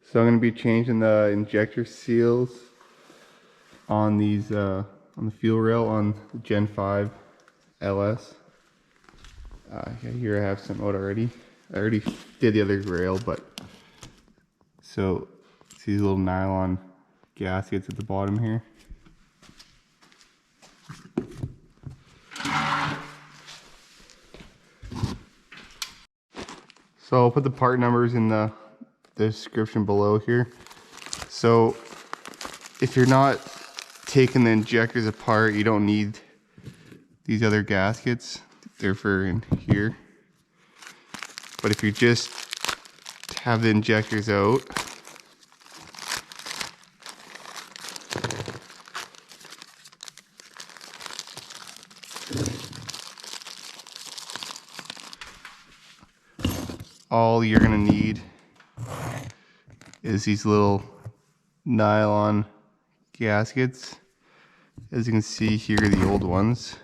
So I'm going to be changing the injector seals on these on the fuel rail on the Gen 5 LS. Yeah, here I have some out already. I already did the other rail, but so it's these little nylon gaskets at the bottom here. So I'll put the part numbers in the description below here. So if you're not taking the injectors apart, you don't need these other gaskets. They're for in here. But if you just have the injectors out, all you're gonna need is these little nylon gaskets. As you can see here are the old ones.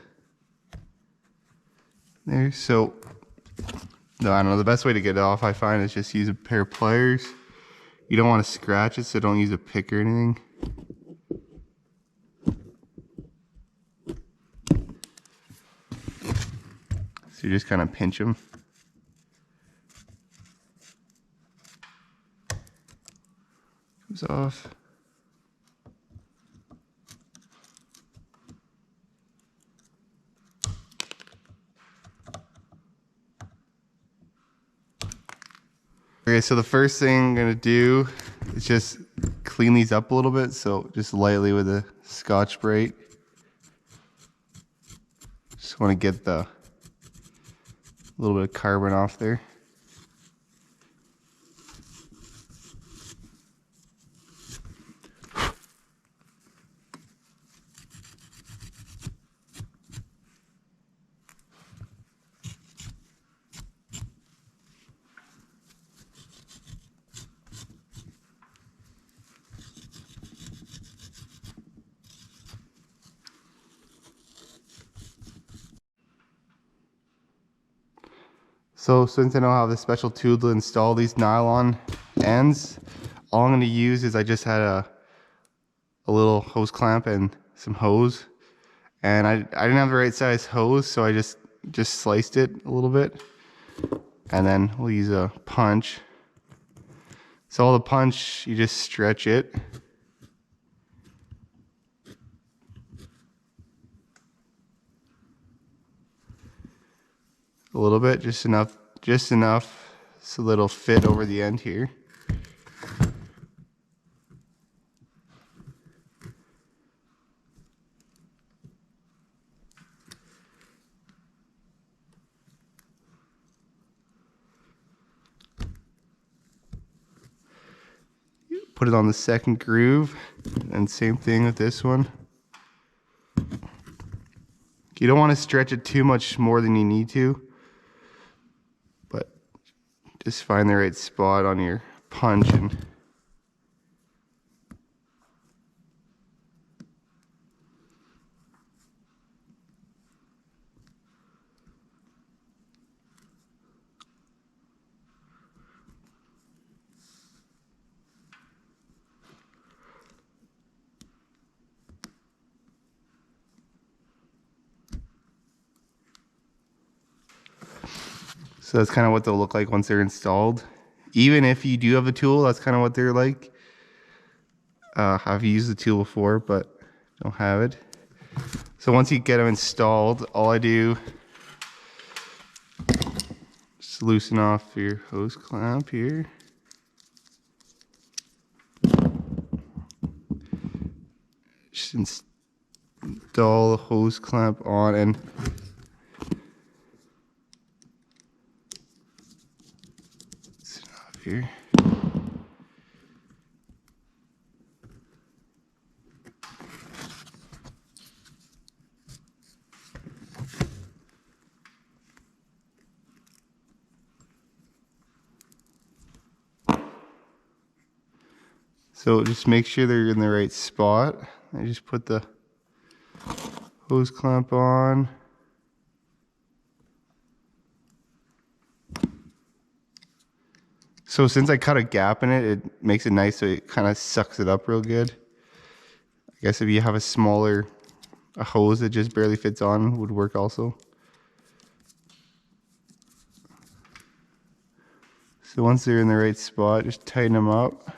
There, so no, I don't know, the best way to get it off I find is just use a pair of pliers. You don't want to scratch it, so don't use a pick or anything. So you just kind of pinch them. Comes off. Okay, so the first thing I'm gonna do is just clean these up a little bit. So just lightly with a Scotch-Brite. Just want to get the little bit of carbon off there. So since I know how this special tool to install these nylon ends, all I'm going to use is I just had a little hose clamp and some hose, and I didn't have the right size hose, so I just sliced it a little bit, and then we'll use a punch. So all the punch, you just stretch it. A little bit, just enough so that it'll fit over the end here. Put it on the second groove, and same thing with this one. You don't want to stretch it too much more than you need to, but just find the right spot on your punch and so that's kind of what they'll look like once they're installed. Even if you do have the tool, that's kind of what they're like. I've used the tool before, but don't have it. So once you get them installed, all I do is loosen off your hose clamp here. Just install the hose clamp on and here. So just make sure they're in the right spot. I just put the hose clamp on. So since I cut a gap in it, it makes it nice so it kind of sucks it up real good. I guess if you have a hose that just barely fits on would work also. So once they're in the right spot, just tighten them up.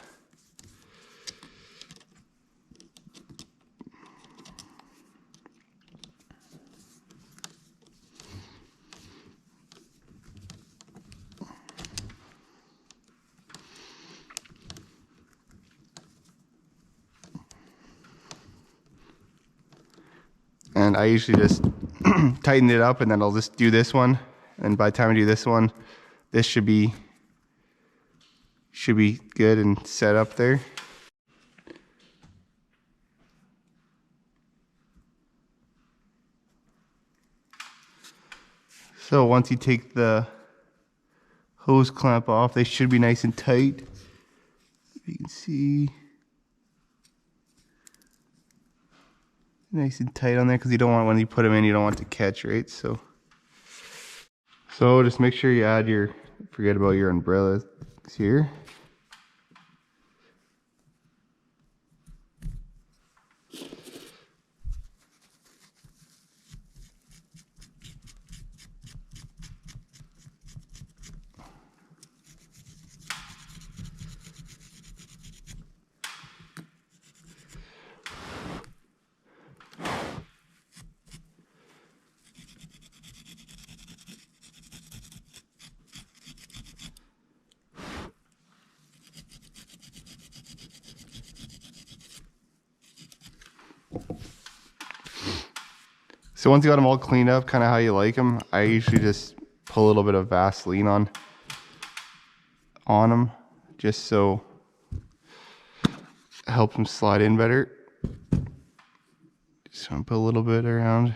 And I usually just tighten it up, and then I'll just do this one. And by the time I do this one, this should be good and set up there. So once you take the hose clamp off, they should be nice and tight. If you can see, nice and tight on there, because you don't want, when you put them in, you don't want to catch, right? So just make sure you add forget about your umbrellas here. So once you got them all cleaned up, kind of how you like them, I usually just put a little bit of Vaseline on them, just so it helps them slide in better. Just want to put a little bit around.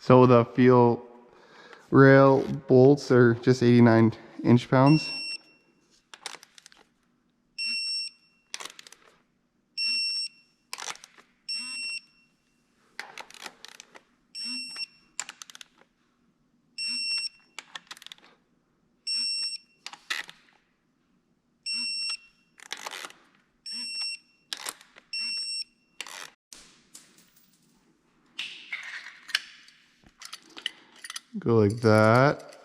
So the fuel rail bolts are just 89 inch-pounds. Go like that.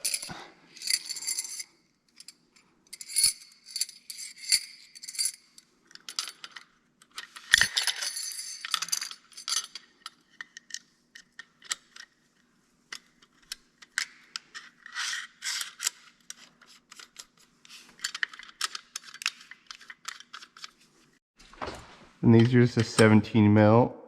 And these are just a 17 mil.